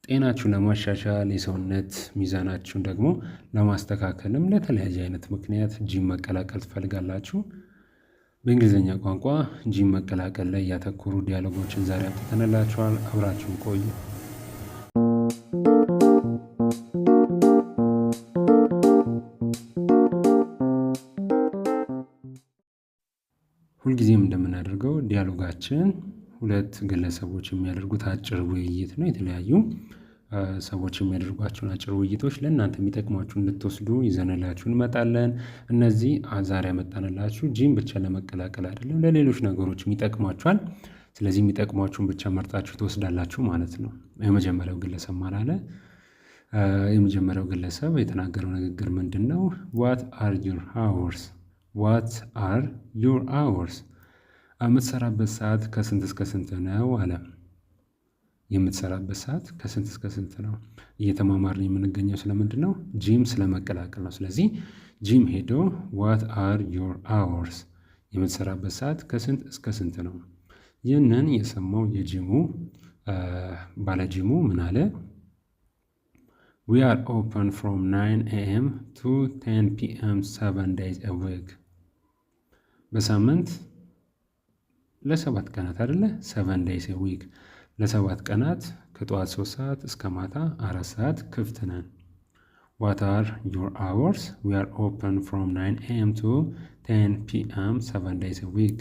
ጤናችሁን ለማሻሻል የሰውነት ሚዛናችሁን ደግሞ ለማስተካከልም ለተለያየ አይነት ምክንያት ጂም መቀላቀል ትፈልጋላችሁ። በእንግሊዝኛ ቋንቋ ጂም መቀላቀል ላይ ያተኮሩ ዲያሎጎችን ዛሬ አምጥተንላችኋል። አብራችሁን ቆዩ። ሁልጊዜም እንደምናደርገው ዲያሎጋችን ሁለት ግለሰቦች የሚያደርጉት አጭር ውይይት ነው። የተለያዩ ሰዎች የሚያደርጓቸውን አጭር ውይይቶች ለእናንተ የሚጠቅሟችሁ እንድትወስዱ ይዘንላችሁ እንመጣለን። እነዚህ ዛሬ ያመጣንላችሁ ጂም ብቻ ለመቀላቀል አይደለም፣ ለሌሎች ነገሮች ይጠቅሟችኋል። ስለዚህ የሚጠቅሟችሁን ብቻ መርጣችሁ ትወስዳላችሁ ማለት ነው። የመጀመሪያው ግለሰብ ማን አለ? የመጀመሪያው ግለሰብ የተናገረው ንግግር ምንድን ነው? ዋት አር ዩር ሃወርስ? ዋት አር ዩር ሃወርስ? የምትሰራበት ሰዓት ከስንት እስከ ስንት ነው አለ። የምትሰራበት ሰዓት ከስንት እስከ ስንት ነው? እየተማማርን የምንገኘው ስለምንድን ነው? ጂም ስለመቀላቀል ነው። ስለዚህ ጂም ሄዶ ዋት አር ዩር ሃወርስ? የምትሰራበት ሰዓት ከስንት እስከ ስንት ነው? ይህንን የሰማው የጂሙ ባለጂሙ ምን አለ? We are open from 9 a.m. to 10 p.m. 7 days a week. በሳምንት ለሰባት ቀናት አይደለ? 7 days a week ለሰባት ቀናት ከጠዋት 3 ሰዓት እስከ ማታ 4 ሰዓት ክፍት ነን። What are your hours? We are open from 9 a.m. to 10 p.m. 7 days a week.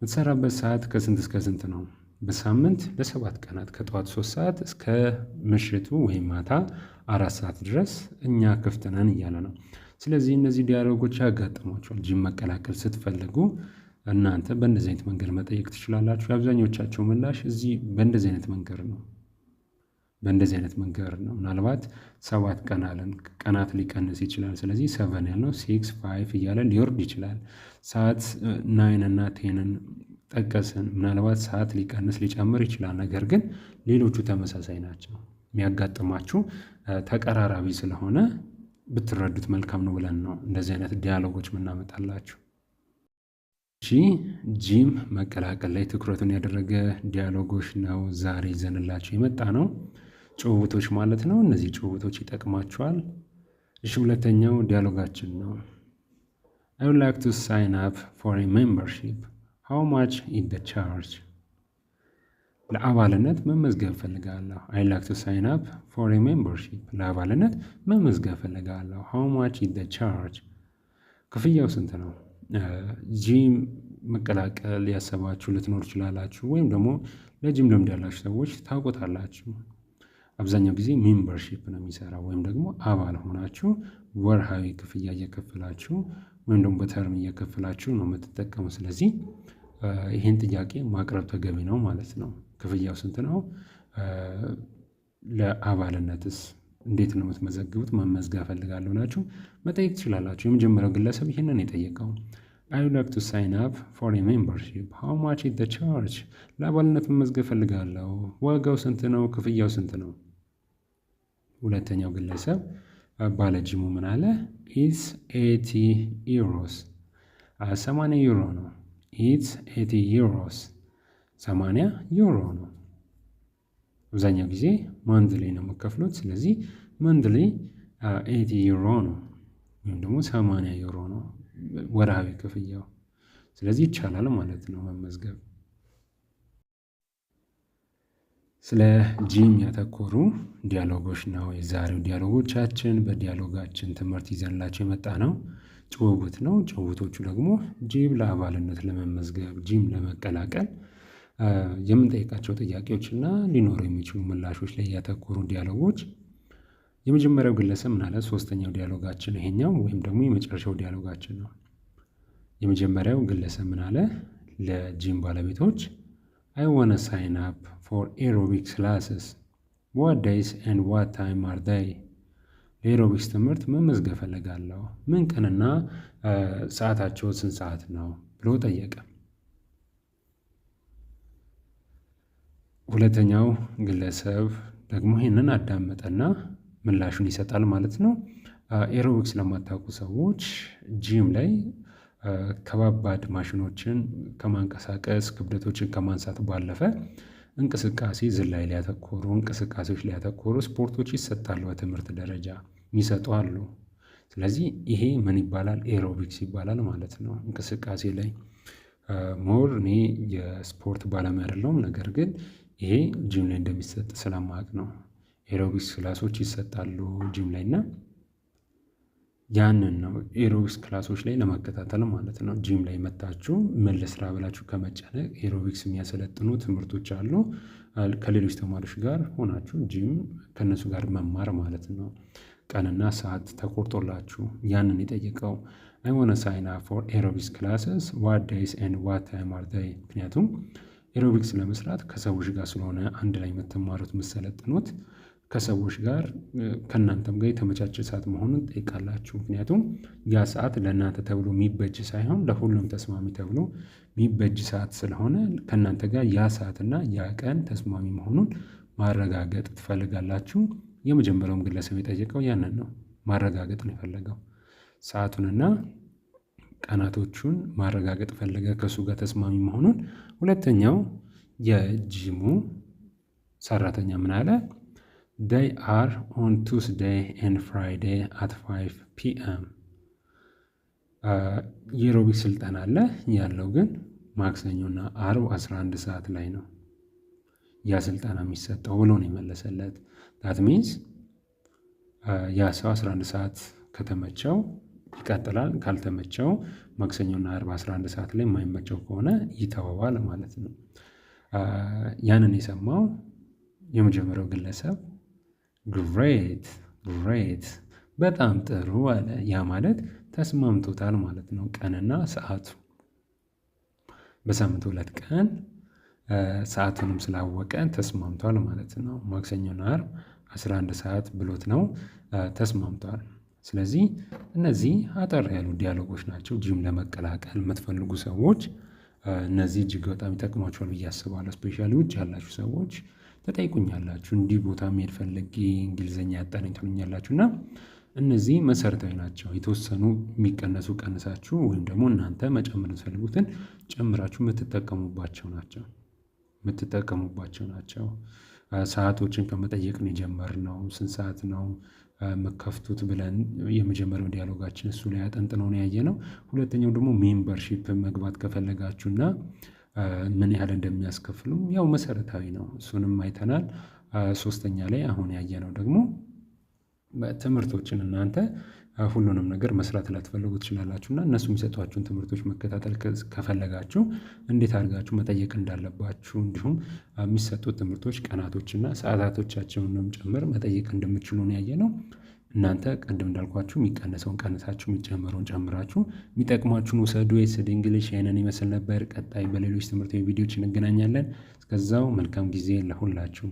የምትሰራበት ሰዓት ከስንት እስከ ስንት ነው? በሳምንት ለሰባት ቀናት ከጠዋት 3 ሰዓት እስከ ምሽቱ ወይም ማታ 4 ሰዓት ድረስ እኛ ክፍት ነን እያለ ነው። ስለዚህ እነዚህ ዲያሎጎች ያጋጥሟቸዋል። ጂም መቀላቀል ስትፈልጉ እናንተ በእንደዚህ አይነት መንገድ መጠየቅ ትችላላችሁ። የአብዛኞቻቸው ምላሽ እዚህ በእንደዚህ አይነት መንገድ ነው። በእንደዚህ አይነት መንገድ ነው። ምናልባት 7 ቀን አለን፣ ቀናት ሊቀንስ ይችላል። ስለዚህ 7 ያልነው 6 5 እያለ ሊወርድ ይችላል። ሰዓት 9 እና 10ን ጠቀስን። ምናልባት ሰዓት ሊቀንስ ሊጨምር ይችላል። ነገር ግን ሌሎቹ ተመሳሳይ ናቸው። የሚያጋጥማችሁ ተቀራራቢ ስለሆነ ብትረዱት መልካም ነው ብለን ነው እንደዚህ አይነት ዲያሎጎች ምናመጣላችሁ። እሺ፣ ጂም መቀላቀል ላይ ትኩረቱን ያደረገ ዲያሎጎች ነው ዛሬ ይዘንላችሁ የመጣ ነው። ጭውውቶች ማለት ነው። እነዚህ ጭውውቶች ይጠቅማችኋል። እሺ፣ ሁለተኛው ዲያሎጋችን ነው። I would like to sign up for a membership. How much is the charge? ለአባልነት መመዝገብ ፈልጋለሁ። I like to sign up for a membership. ለአባልነት መመዝገብ ፈልጋለሁ። How much is the charge? ክፍያው ስንት ነው? ጂም መቀላቀል ያሰባችሁ ልትኖር ትችላላችሁ፣ ወይም ደግሞ ለጂም ልምድ ያላችሁ ሰዎች ታውቁታላችሁ። አብዛኛው ጊዜ ሜምበርሺፕ ነው የሚሰራው፣ ወይም ደግሞ አባል ሆናችሁ ወርሃዊ ክፍያ እየከፈላችሁ ወይም ደግሞ በተርም እየከፈላችሁ ነው የምትጠቀሙ። ስለዚህ ይህን ጥያቄ ማቅረብ ተገቢ ነው ማለት ነው። ክፍያው ስንት ነው? ለአባልነትስ እንዴት ነው የምትመዘግቡት? መመዝገብ እፈልጋለሁ ናችሁ መጠየቅ ትችላላችሁ። የመጀመሪያው ግለሰብ ይህንን የጠየቀው I would like to sign up for a membership. How much is the charge? ለአባልነት መመዝገብ እፈልጋለሁ። ዋጋው ስንት ነው? ክፍያው ስንት ነው? ሁለተኛው ግለሰብ ባለጂሙ ምን አለ? It's 80 euros. 80 ዩሮ ነው። It's 80 euros. 80 ዩሮ ነው። አብዛኛው ጊዜ መንዝሊ ነው የምከፍሉት። ስለዚህ መንዝሊ 80 ዩሮ ነው፣ ወይም ደግሞ 80 ዩሮ ነው ወርሃዊ ክፍያው። ስለዚህ ይቻላል ማለት ነው መመዝገብ። ስለ ጂም ያተኮሩ ዲያሎጎች ነው የዛሬው ዲያሎጎቻችን። በዲያሎጋችን ትምህርት ይዘንላቸው የመጣ ነው ጭውውት ነው። ጭውውቶቹ ደግሞ ጂም ለአባልነት ለመመዝገብ ጂም ለመቀላቀል የምንጠይቃቸው ጥያቄዎች እና ሊኖሩ የሚችሉ ምላሾች ላይ ያተኮሩ ዲያሎጎች። የመጀመሪያው ግለሰብ ምን አለ? ሶስተኛው ዲያሎጋችን ይሄኛው ወይም ደግሞ የመጨረሻው ዲያሎጋችን ነው። የመጀመሪያው ግለሰብ ምን አለ? ለጂም ባለቤቶች I wanna sign up for aerobics classes. What days and what time are they? ለኤሮቢክስ ትምህርት መመዝገብ እፈልጋለሁ። ምን ቀንና ሰዓታቸው ስንት ሰዓት ነው ብሎ ጠየቀ። ሁለተኛው ግለሰብ ደግሞ ይህንን አዳመጠና ምላሹን ይሰጣል ማለት ነው። ኤሮቢክስ ለማታውቁ ሰዎች ጂም ላይ ከባባድ ማሽኖችን ከማንቀሳቀስ ክብደቶችን ከማንሳት ባለፈ እንቅስቃሴ ዝላይ ሊያተኮሩ እንቅስቃሴዎች ሊያተኮሩ ስፖርቶች ይሰጣሉ በትምህርት ደረጃ የሚሰጡ አሉ። ስለዚህ ይሄ ምን ይባላል? ኤሮቢክስ ይባላል ማለት ነው። እንቅስቃሴ ላይ ሞር እኔ የስፖርት ባለሙያ አይደለሁም፣ ነገር ግን ይሄ ጂም ላይ እንደሚሰጥ ስለማወቅ ነው። ኤሮቢክስ ክላሶች ይሰጣሉ ጂም ላይ እና ያንን ነው ኤሮቢክስ ክላሶች ላይ ለመከታተል ማለት ነው። ጂም ላይ መታችሁ ምን ልስራ ብላችሁ ከመጨነቅ ኤሮቢክስ የሚያሰለጥኑ ትምህርቶች አሉ። ከሌሎች ተማሪዎች ጋር ሆናችሁ ጂም ከእነሱ ጋር መማር ማለት ነው። ቀንና ሰዓት ተቆርጦላችሁ ያንን የጠየቀው አይ ዋና ሳይን አፕ ፎር ኤሮቢክስ ክላስስ ዋት ዴይስ ኤንድ ዋት ታይም አር ዴይ። ምክንያቱም ኤሮቢክስ ለመስራት ከሰዎች ጋር ስለሆነ አንድ ላይ የምትማሩት የምትሰለጥኑት ከሰዎች ጋር ከእናንተም ጋር የተመቻቸ ሰዓት መሆኑን ጠይቃላችሁ። ምክንያቱም ያ ሰዓት ለእናንተ ተብሎ የሚበጅ ሳይሆን ለሁሉም ተስማሚ ተብሎ የሚበጅ ሰዓት ስለሆነ ከእናንተ ጋር ያ ሰዓትና ያ ቀን ተስማሚ መሆኑን ማረጋገጥ ትፈልጋላችሁ። የመጀመሪያውም ግለሰብ የጠየቀው ያንን ነው፣ ማረጋገጥ ነው የፈለገው። ሰዓቱንና ቀናቶቹን ማረጋገጥ ፈለገ ከእሱ ጋር ተስማሚ መሆኑን። ሁለተኛው የጂሙ ሰራተኛ ምን አለ? they are on Tuesday and Friday at 5 p.m. የኤሮቢክስ ስልጠና አለ ያለው ግን ማክሰኞና አርብ 11 ሰዓት ላይ ነው ያ ስልጠና የሚሰጠው ብሎ ነው የመለሰለት። that means ያ ሰው 11 ሰዓት ከተመቸው ይቀጥላል፣ ካልተመቸው ማክሰኞና አርብ 11 ሰዓት ላይ የማይመቸው ከሆነ ይተወዋል ማለት ነው። ያንን የሰማው የመጀመሪያው ግለሰብ ግሬት በጣም ጥሩ አለ። ያ ማለት ተስማምቶታል ማለት ነው። ቀንና ሰዓቱ በሳምንት 2 ቀን ሰዓቱንም ስላወቀ ተስማምቷል ማለት ነው። ማክሰኞና አርብ 11 ሰዓት ብሎት ነው ተስማምቷል። ስለዚህ እነዚህ አጠር ያሉ ዲያሎጎች ናቸው። ጂም ለመቀላቀል የምትፈልጉ ሰዎች እነዚህ እጅግ በጣም ይጠቅሟቸዋል ብዬ አስባለሁ። ስፔሻሊ ውጭ ያላችሁ ሰዎች ተጠይቁኛላችሁ፣ እንዲህ ቦታ መሄድ ፈልጌ እንግሊዝኛ ያጠረኝ ትሉኛላችሁ እና እነዚህ መሰረታዊ ናቸው። የተወሰኑ የሚቀነሱ ቀንሳችሁ ወይም ደግሞ እናንተ መጨመር የምትፈልጉትን ጨምራችሁ የምትጠቀሙባቸው ናቸው። ሰዓቶችን ከመጠየቅ ነው የጀመርነው። ስንት ሰዓት ነው መከፍቱት ብለን የመጀመሪያው ዲያሎጋችን እሱ ላይ አጠንጥነው ነው ያየነው። ሁለተኛው ደግሞ ሜምበርሺፕ መግባት ከፈለጋችሁና ምን ያህል እንደሚያስከፍሉም ያው መሰረታዊ ነው፣ እሱንም አይተናል። ሶስተኛ ላይ አሁን ያየነው ደግሞ ትምህርቶችን እናንተ ሁሉንም ነገር መስራት ላትፈልጉ ትችላላችሁ እና እነሱ የሚሰጧችሁን ትምህርቶች መከታተል ከፈለጋችሁ እንዴት አድርጋችሁ መጠየቅ እንዳለባችሁ እንዲሁም የሚሰጡት ትምህርቶች ቀናቶችና ሰዓታቶቻቸውንም ጭምር መጠየቅ እንደምትችሉ ነው ያየነው። እናንተ ቅድም እንዳልኳችሁ የሚቀነሰውን ቀንሳችሁ የሚጨመረውን ጨምራችሁ የሚጠቅሟችሁን ውሰዱ። የስድ እንግሊሽ ይህንን ይመስል ነበር። ቀጣይ በሌሎች ትምህርታዊ ቪዲዮዎች እንገናኛለን። እስከዛው መልካም ጊዜ ለሁላችሁ።